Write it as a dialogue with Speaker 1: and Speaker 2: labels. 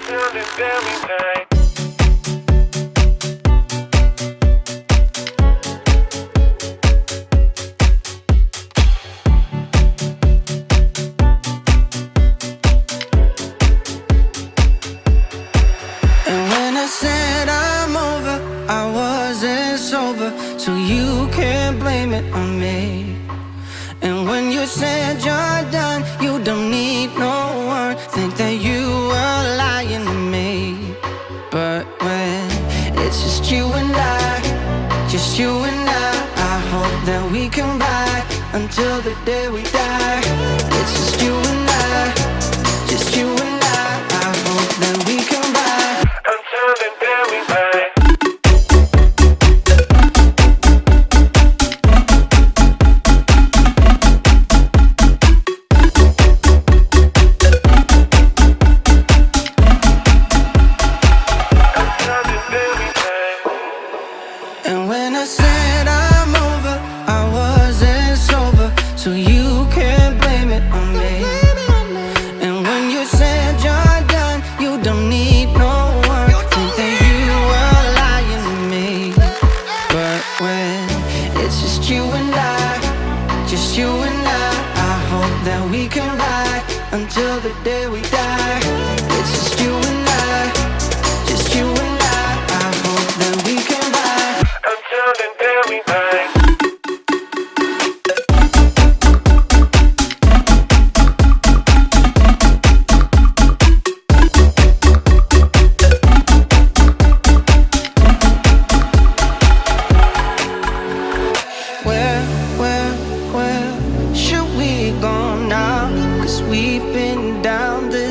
Speaker 1: until the day we die.
Speaker 2: I said I'm over, I wasn't sober, so you can't blame it on me. And when you said you're done, you don't need no one, think that you were lying to me. But when it's just you and I hope that we can ride until the day we die. It's just you and I, just you and I hope that we can ride
Speaker 1: until the day we die. Until the day we die.
Speaker 2: And when I said I'm over, I wasn't sober, so you can't blame it on me. And when you said you're done, you don't need no one, think that you were lying to me. But when it's just you and I hope that we can ride until the day we die. It's just you and I, just you and I hope that we can ride
Speaker 1: until the day we die.
Speaker 2: Where should we go now? 'Cause we've been down this